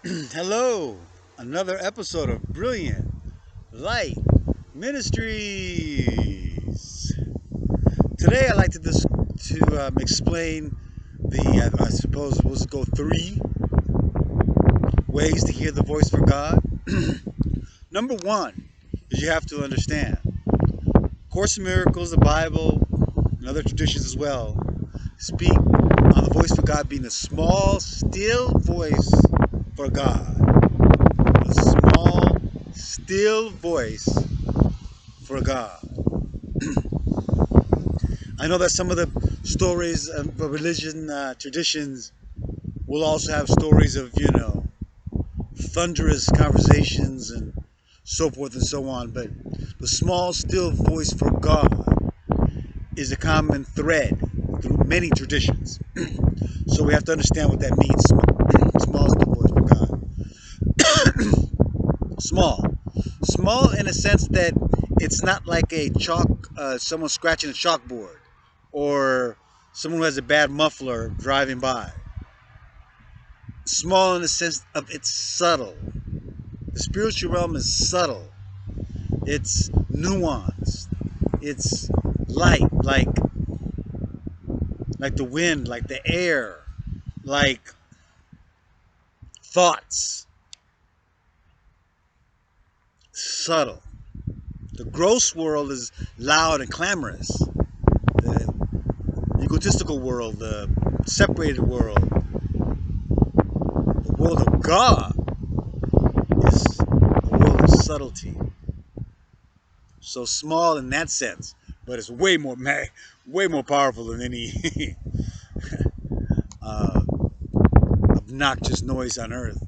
Hello, another episode of Brilliant Light Ministries. Today, I'd like to explain I suppose we'll go three ways to hear the voice for God. Number one is you have to understand Course in Miracles, the Bible, and other traditions as well speak on the voice for God being a small, still voice for God. A small, still voice for God. I know that some of the stories of religion traditions will also have stories of, thunderous conversations and so forth and so on, but the small, still voice for God is a common thread through many traditions. So we have to understand what that means. Small, still voice for God. Small. Small in a sense that it's not like a someone scratching a chalkboard, or someone who has a bad muffler driving by. Small in the sense of it's subtle. The spiritual realm is subtle. It's nuanced. It's light, like the wind, like the air, like thoughts. Subtle. The gross world is loud and clamorous. The egotistical world, the separated world, the world of God is a world of subtlety. So small in that sense, but it's way more powerful than any uh, obnoxious noise on earth.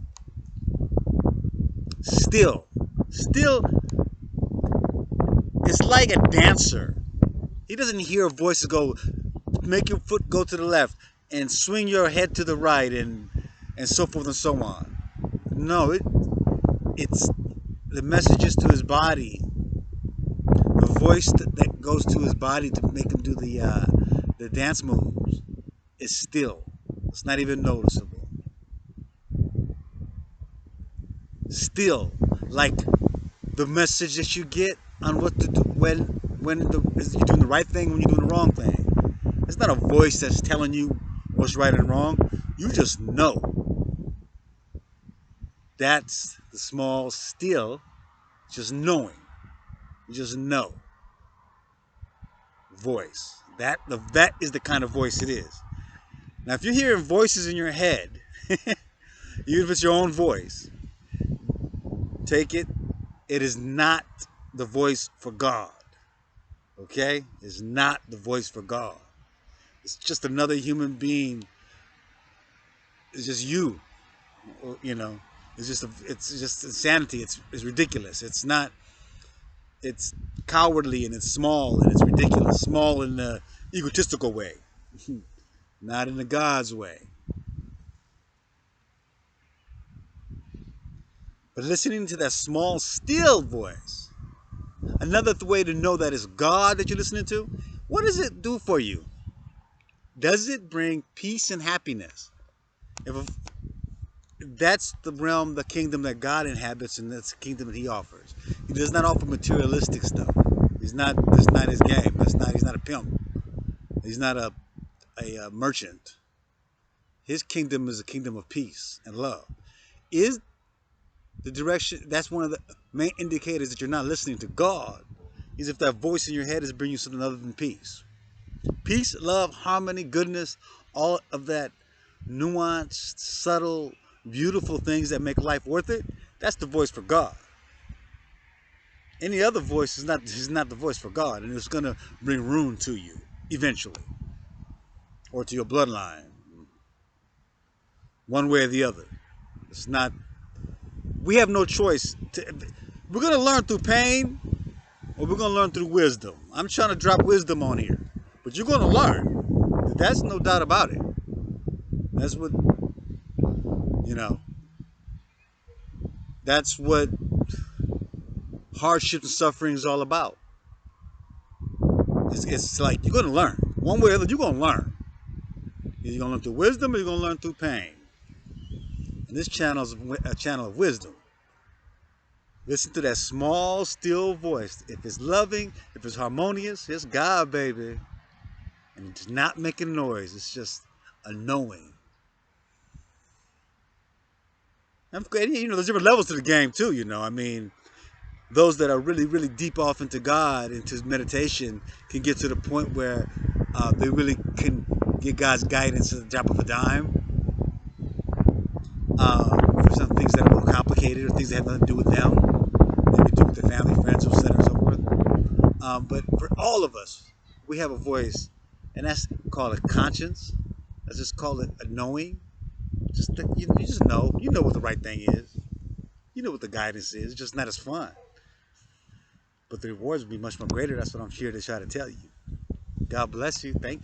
Still, it's like a dancer. He doesn't hear voices go, make your foot go to the left and swing your head to the right and so forth and so on. No, it's the messages to his body, the voice that goes to his body to make him do the dance moves is still. It's not even noticeable. Still, like the message that you get on what to do is you're doing the right thing, when you're doing the wrong thing. It's not a voice that's telling you what's right and wrong. You just know. That's the small still, just knowing. You just know. Voice. That is the kind of voice it is. Now, if you're hearing voices in your head, even if it's your own voice, take it. It is not the voice for God. Okay? It's not the voice for God. It's just another human being. It's just you. You know. It's just insanity. It's ridiculous. It's not. It's cowardly and it's small and it's ridiculous. Small in the egotistical way, not in the God's way. But listening to that small, still voice, another way to know that it's God that you're listening to, what does it do for you? Does it bring peace and happiness? If that's the realm, the kingdom that God inhabits, and that's the kingdom that He offers. He does not offer materialistic stuff. He's not. That's not His game. That's not. He's not a pimp. He's not a merchant. His kingdom is a kingdom of peace and love. Is the direction, that's one of the main indicators that you're not listening to God, is if that voice in your head is bringing you something other than peace. Peace, love, harmony, goodness, all of that nuanced, subtle, beautiful things that make life worth it, that's the voice for God. Any other voice is not the voice for God, and it's going to bring ruin to you eventually, or to your bloodline, one way or the other. It's not. We have no choice. We're going to learn through pain, or we're going to learn through wisdom. I'm trying to drop wisdom on here, but you're going to learn. That's no doubt about it. That's what, you know, that's what hardship and suffering is all about. It's like you're going to learn. One way or the other, you're going to learn. You're going to learn through wisdom, or you're going to learn through pain. And this channel is a channel of wisdom. Listen to that small, still voice. If it's loving, if it's harmonious, it's God, baby. And it's not making noise. It's just a knowing. And there's different levels to the game too. I mean, those that are really, really deep off into God, into meditation, can get to the point where they really can get God's guidance at the drop of a dime. For some things that are more complicated or things that have nothing to do with them, maybe do with their family, friends, or so forth. But for all of us, we have a voice, and that's called a conscience. Let's just call it a knowing. You just know. You know what the right thing is. You know what the guidance is. It's just not as fun. But the rewards will be much more greater. That's what I'm here to try to tell you. God bless you. Thank you.